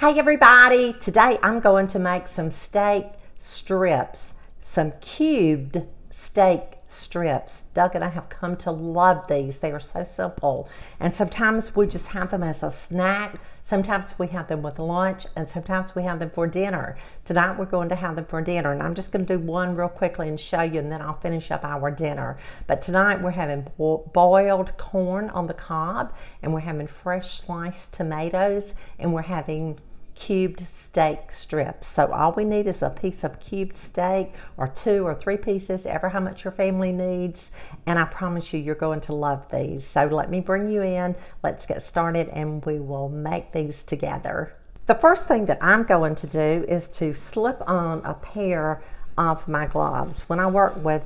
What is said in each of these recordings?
Hey everybody, today I'm going to make some steak strips, some cubed steak strips. Doug and I have come to love these. They are so simple, and sometimes we just have them as a snack. Sometimes we have them with lunch, and sometimes we have them for dinner. Tonight we're going to have them for dinner, and I'm just going to do one real quickly and show you, and then I'll finish up our dinner. But tonight we're having boiled corn on the cob, and we're having fresh sliced tomatoes, and we're having cubed steak strips. So all we need is a piece of cubed steak, or 2 or 3 pieces, ever how much your family needs, and I promise you, you're going to love these. So let me bring you in, let's get started, and we will make these together. The first thing that I'm going to do is to slip on a pair of my gloves. When I work with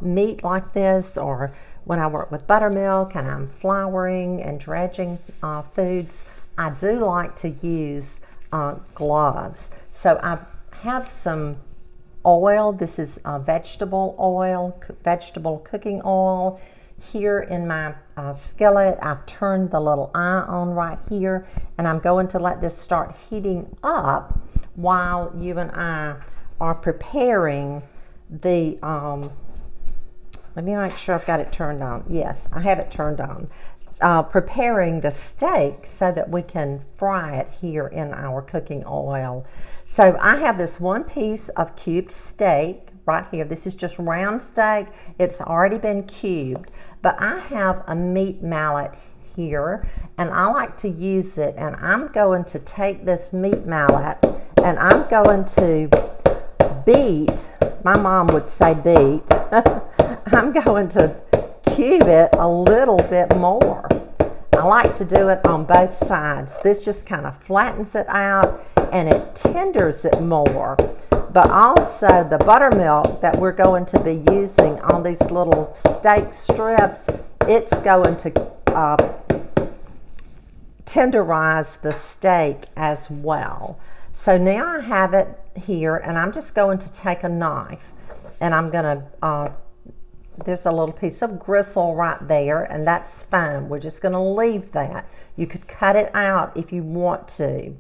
meat like this, or when I work with buttermilk and I'm flouring and dredging foods, I do like to use gloves. So I have some oil. This is vegetable oil, vegetable cooking oil here in my skillet. I've turned the little eye on right here, and I'm going to let this start heating up while you and I are preparing the let me make sure I've got it turned on. Yes, I have it turned on. Preparing the steak so that we can fry it here in our cooking oil. So I have this one piece of cubed steak right here. This is just round steak. It's already been cubed, but I have a meat mallet here, and I like to use it, and I'm going to take this meat mallet and I'm going to beat, my mom would say beat, I'm going to cube it a little bit more. I like to do it on both sides. This just kind of flattens it out and it tenders it more. But also the buttermilk that we're going to be using on these little steak strips, it's going to tenderize the steak as well. So now I have it here, and I'm just going to take a knife, and I'm going to there's a little piece of gristle right there, and that's fine. We're just going to leave that. You could cut it out if you want to,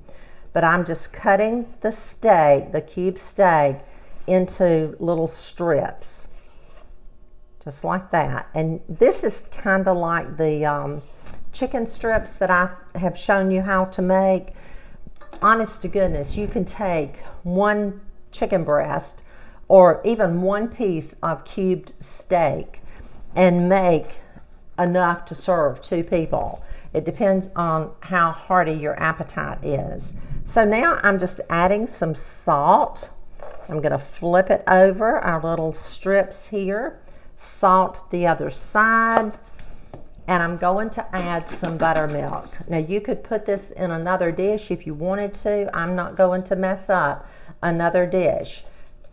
but I'm just cutting the steak, the cube steak, into little strips, just like that. And this is kind of like the chicken strips that I have shown you how to make. Honest to goodness, you can take one chicken breast or even one piece of cubed steak and make enough to serve 2 people. It depends on how hearty your appetite is. So now I'm just adding some salt. I'm going to flip it over our little strips here, salt the other side, and I'm going to add some buttermilk. Now you could put this in another dish if you wanted to. I'm not going to mess up another dish.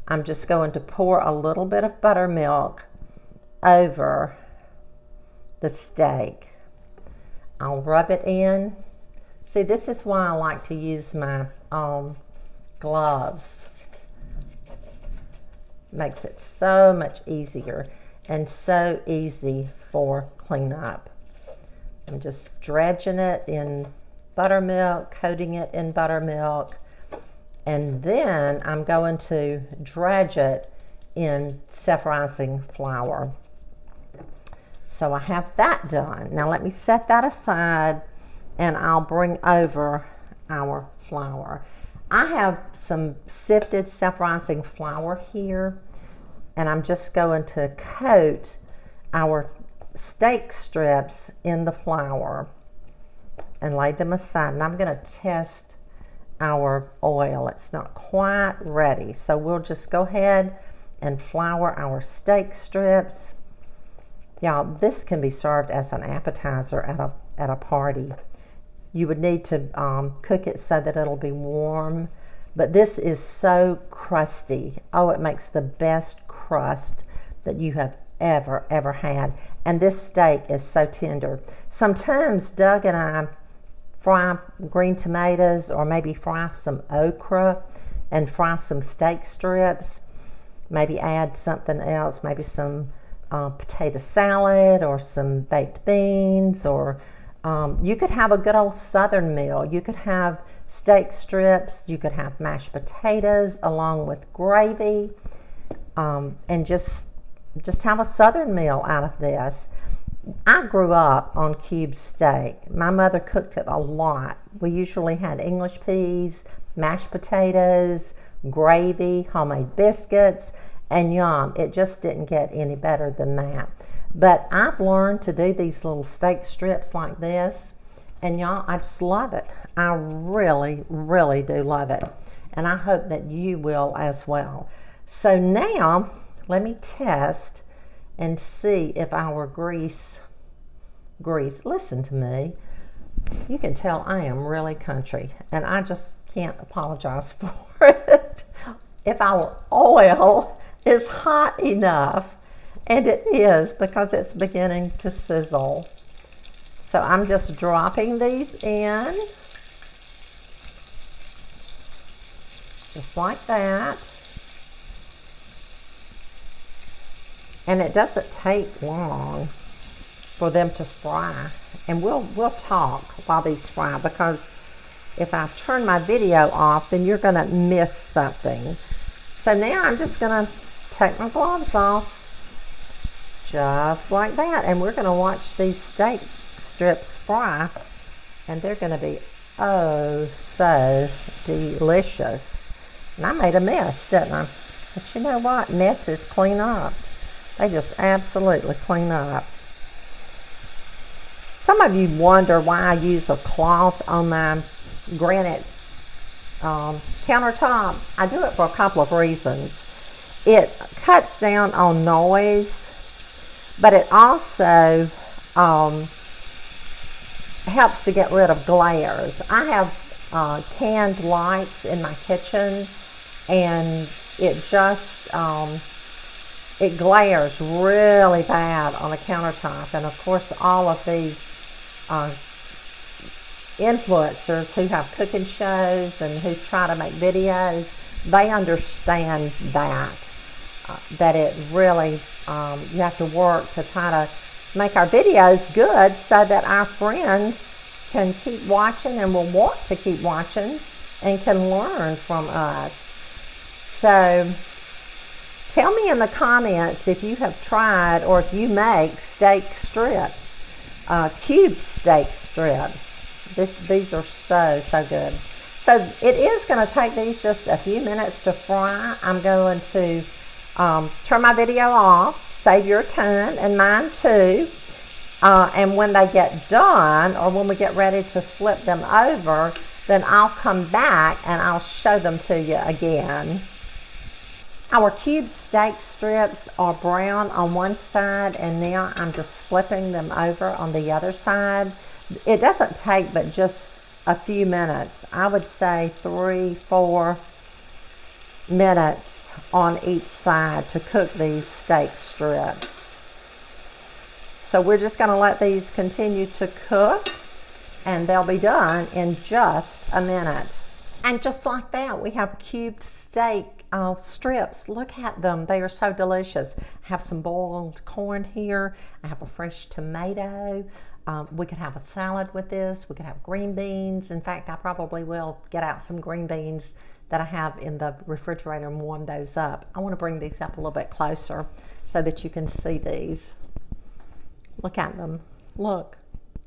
I'm just going to pour a little bit of buttermilk over the steak. I'll rub it in. See, this is why I like to use my gloves. Makes it so much easier and so easy for cleanup. I'm just dredging it in buttermilk, coating it in buttermilk, and then I'm going to dredge it in self-rising flour. So I have that done. Now let me set that aside, and I'll bring over our flour. I have some sifted self-rising flour here, and I'm just going to coat our steak strips in the flour and lay them aside. And I'm going to test our oil. It's not quite ready, so we'll just go ahead and flour our steak strips. Y'all, this can be served as an appetizer at a party. You would need to cook it so that it'll be warm, but this is so crusty. Oh, it makes the best crust that you have ever had, and this steak is so tender. Sometimes Doug and I fry green tomatoes, or maybe fry some okra and fry some steak strips, maybe add something else, maybe some potato salad or some baked beans, or you could have a good old southern meal. You could have steak strips. You could have mashed potatoes along with gravy, and just have a southern meal out of this. I grew up on cube steak. My mother cooked it a lot. We usually had English peas, mashed potatoes, gravy, homemade biscuits, and yum. It just didn't get any better than that. But I've learned to do these little steak strips like this, and y'all, I just love it. I really, really do love it. And I hope that you will as well. So now, let me test and see if our grease, listen to me, you can tell I am really country, and I just can't apologize for it. If our oil is hot enough, and it is, because it's beginning to sizzle. So I'm just dropping these in, just like that. And it doesn't take long for them to fry. And we'll talk while these fry, because if I turn my video off, then you're gonna miss something. So now I'm just gonna take my gloves off, just like that. And we're gonna watch these steak strips fry, and they're gonna be oh so delicious. And I made a mess, didn't I? But you know what? Messes clean up. They just absolutely clean up. Some of you wonder why I use a cloth on my granite countertop. I do it for a couple of reasons. It cuts down on noise, but it also helps to get rid of glares. I have canned lights in my kitchen, and it just it glares really bad on a countertop. And of course, all of these influencers who have cooking shows and who try to make videos, they understand that it really, you have to work to try to make our videos good so that our friends can keep watching and will want to keep watching and can learn from us. So tell me in the comments if you have tried, or if you make steak strips, cube steak strips. These are so good. So it is going to take these just a few minutes to fry. I'm going to turn my video off, save your time and mine too. And when they get done, or when we get ready to flip them over, then I'll come back and I'll show them to you again. Our cube steak strips are brown on one side, and now I'm just flipping them over on the other side. It doesn't take but just a few minutes. I would say 3-4 minutes on each side to cook these steak strips. So we're just going to let these continue to cook, and they'll be done in just a minute. And just like that, we have cubed steak strips. Look at them. They are so delicious. I have some boiled corn here. I have a fresh tomato. We could have a salad with this. We could have green beans. In fact, I probably will get out some green beans that I have in the refrigerator and warm those up. I want to bring these up a little bit closer so that you can see these. Look at them. Look.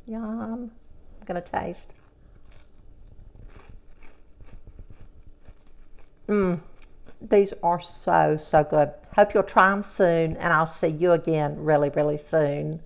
Yum. I'm going to taste. These are so good. Hope you'll try them soon, and I'll see you again really soon.